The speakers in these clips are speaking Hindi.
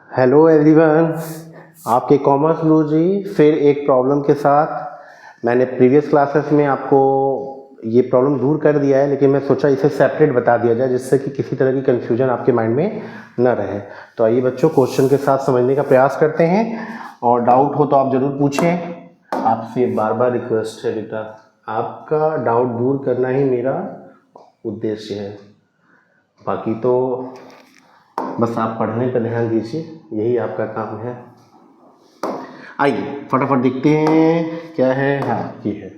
हेलो एवरीवन, आपके कॉमर्स गुरुजी फिर एक प्रॉब्लम के साथ। मैंने प्रीवियस क्लासेस में आपको ये प्रॉब्लम दूर कर दिया है, लेकिन मैं सोचा इसे सेपरेट बता दिया जाए जिससे कि किसी तरह की कन्फ्यूजन आपके माइंड में न रहे। तो आइए बच्चों, क्वेश्चन के साथ समझने का प्रयास करते हैं, और डाउट हो तो आप ज़रूर पूछें। आपसे बार बार रिक्वेस्ट है बेटा, आपका डाउट दूर करना ही मेरा उद्देश्य है। बाकी तो बस आप पढ़ने पर ध्यान दीजिए, यही आपका काम है। आइए फटाफट देखते हैं क्या है। हाँ, ये है।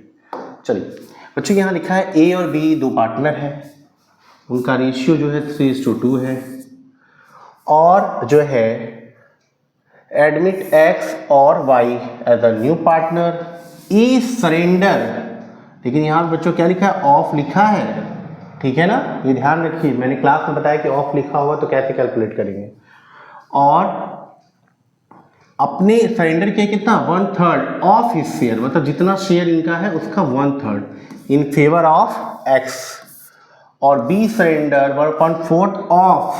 चलिए बच्चों, यहाँ लिखा है ए और बी दो पार्टनर हैं, उनका रेशियो जो है 3:2 है, और जो है एडमिट एक्स और Y as a new partner, E surrender. लेकिन यहाँ बच्चों क्या लिखा है? ऑफ लिखा है, ठीक है ना? ये ध्यान रखिए, मैंने क्लास में बताया कि ऑफ लिखा हुआ तो कैसे कैलकुलेट करेंगे। और अपने सरेंडर के कितना 1/3 ऑफ हिज शेयर, मतलब जितना शेयर इनका है उसका 1/3 इन फेवर ऑफ एक्स, और B surrender 1/4 of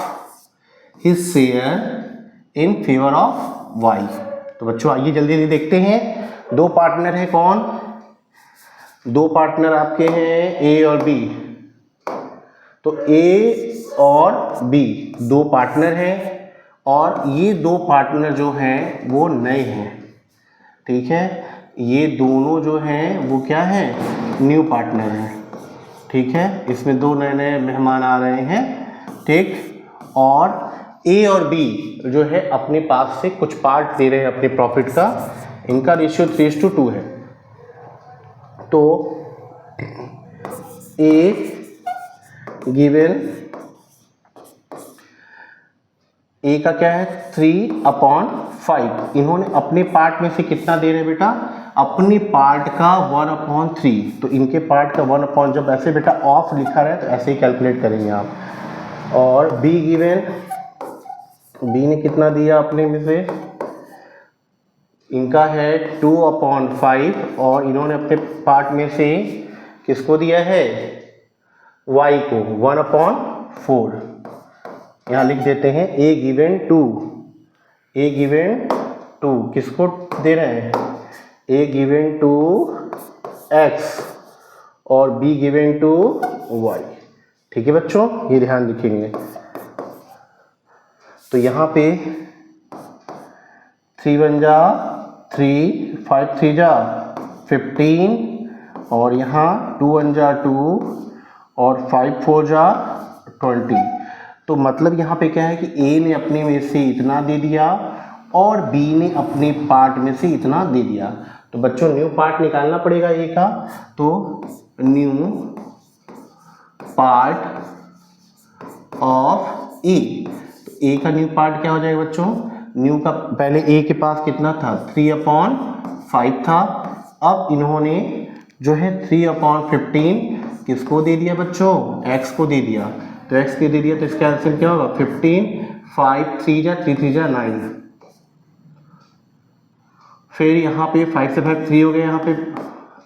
his share in favour of Y. तो बच्चों आइए जल्दी जल्दी देखते हैं। दो पार्टनर है, कौन? दो पार्टनर आपके हैं ए और बी। तो ए और बी दो पार्टनर हैं, और ये दो पार्टनर जो हैं वो नए हैं, ठीक है? ये दोनों जो हैं वो क्या है? न्यू पार्टनर हैं, ठीक है? इसमें दो नए नए मेहमान आ रहे हैं, ठीक? और ए और बी जो है अपने पास से कुछ पार्ट दे रहे हैं अपने प्रॉफिट का, इनका रेशियो 3:2 है। तो ए गिवन ए का क्या है 3/5, इन्होंने अपने पार्ट में से कितना दे रहे हैं बेटा? अपने पार्ट का 1/3। तो इनके पार्ट का 1/, जब ऐसे बेटा ऑफ लिखा रहे तो ऐसे ही कैलकुलेट करेंगे आप। और बी गिवन, बी ने कितना दिया अपने में से? इनका है 2/5, और इन्होंने अपने पार्ट में से किसको दिया है? y को 1/4। यहाँ लिख देते हैं a गिवन 2, a गिवन 2 किसको दे रहे हैं? a गिवन 2 x और b गिवन 2 y, ठीक है बच्चों? ये ध्यान रखेंगे। तो यहाँ पे 3 1 जा 3, 5 3 जा 15, और यहाँ 2 1 जा 2 और 5 4 जा 20। तो मतलब यहाँ पे क्या है कि A ने अपने में से इतना दे दिया और B ने अपने पार्ट में से इतना दे दिया। तो बच्चों न्यू पार्ट निकालना पड़ेगा A का, तो न्यू पार्ट ऑफ A। तो A का न्यू पार्ट क्या हो जाएगा बच्चों? न्यू का पहले A के पास कितना था? 3/5 था। अब इन्होंने जो है 3/15 किसको दे दिया बच्चों? x को दे दिया। तो x को दे दिया तो इसका आंसर क्या होगा? 15, 5 3 जा 3 3 जा 9। फिर यहाँ पे 5 से 5 3 हो गया,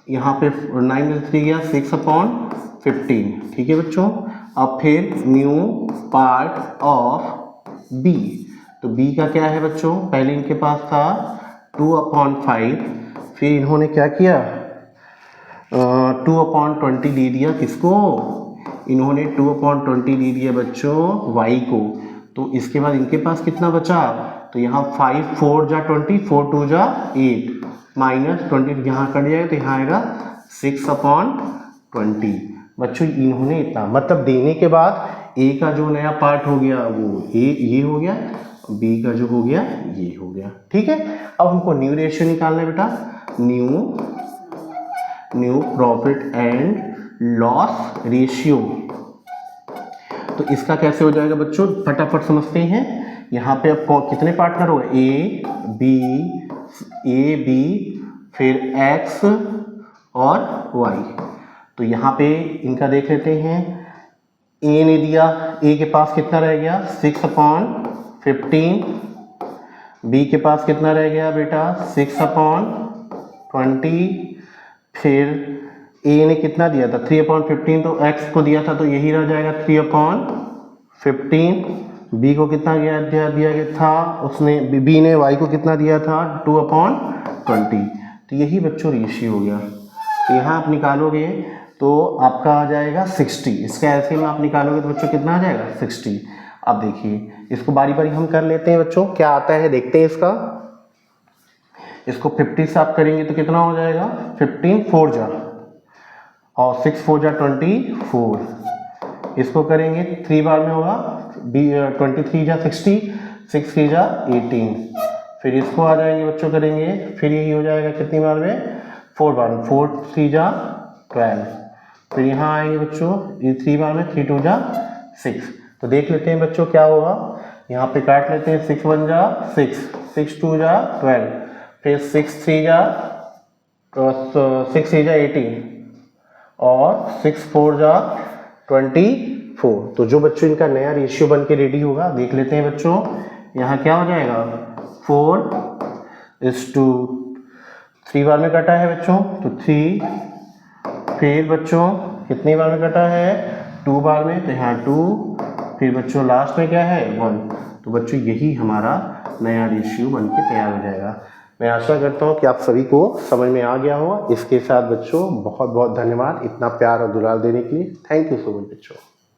यहाँ पे 9 में 3 गया 6/15, ठीक है बच्चों? अब फिर न्यू पार्ट ऑफ b। तो b का क्या है बच्चों? पहले इनके पास था 2/5, फिर इन्होंने क्या किया? 2/20 दे दिया किसको? इन्होंने 2/20 दे दिया बच्चों y को। तो इसके बाद इनके पास कितना बचा? तो यहाँ 5 4 जा 20, 4 2 जा 8, -20 यहाँ कट जाएगा तो यहाँ आएगा 6/20। बच्चों इन्होंने इतना, मतलब देने के बाद a का जो नया पार्ट हो गया वो ये हो गया, b का जो हो गया ये हो गया, ठीक है? अब हमको न्यू रेशियो निकालना है बेटा, new profit and loss ratio. तो इसका कैसे हो जाएगा बच्चों? फटाफट समझते हैं। यहाँ पे अब कितने पार्टनर हो गए? ए बी फिर x और y। तो यहाँ पे इनका देख लेते हैं। a ने दिया, a के पास कितना रह गया? 6/15। b के पास कितना रह गया बेटा? 6/20। फिर a ने कितना दिया था? 3/15, तो x को दिया था तो यही रह जाएगा 3/15। बी को कितना दिया गया था, उसने बी ने वाई को कितना दिया था 2/20। तो यही बच्चों रेशियो हो गया। तो यहाँ आप निकालोगे तो आपका आ जाएगा 60। इसका एलसीएम आप निकालोगे तो बच्चों कितना आ जाएगा 60। अब देखिए इसको बारी बारी हम कर लेते हैं बच्चों, क्या आता है देखते हैं इसका। इसको 50 से आप करेंगे तो कितना हो जाएगा 15 4 जा और 6 4 जा 24। इसको करेंगे 3 बार में होगा 23 जा 60, 6 3 जा 18। फिर इसको आ जाएंगे बच्चों करेंगे, फिर यही हो जाएगा कितनी बार में 4 बार में, 4 3 जा 12। फिर यहाँ आएंगे बच्चों ये 3 बार में, 3 2 जा 6। तो देख लेते हैं बच्चों क्या होगा, यहाँ पे काट लेते हैं 6 1 जा 6, 6 2 जा 12, फिर 6 3 जा 18 और 6 4 जा 24। तो जो बच्चों इनका नया रेशियो बन के रेडी होगा देख लेते हैं बच्चों। यहाँ क्या हो जाएगा 4:3 बार में कटा है बच्चों तो 3। फिर बच्चों कितनी बार में कटा है 2 बार में, तो यहाँ 2। फिर बच्चों लास्ट में क्या है 1। तो बच्चों यही हमारा नया रेशियो बन के तैयार हो जाएगा। मैं आशा करता हूँ कि आप सभी को समझ में आ गया हो। इसके साथ बच्चों बहुत बहुत धन्यवाद इतना प्यार और दुलार देने के लिए। थैंक यू सो मच बच्चों।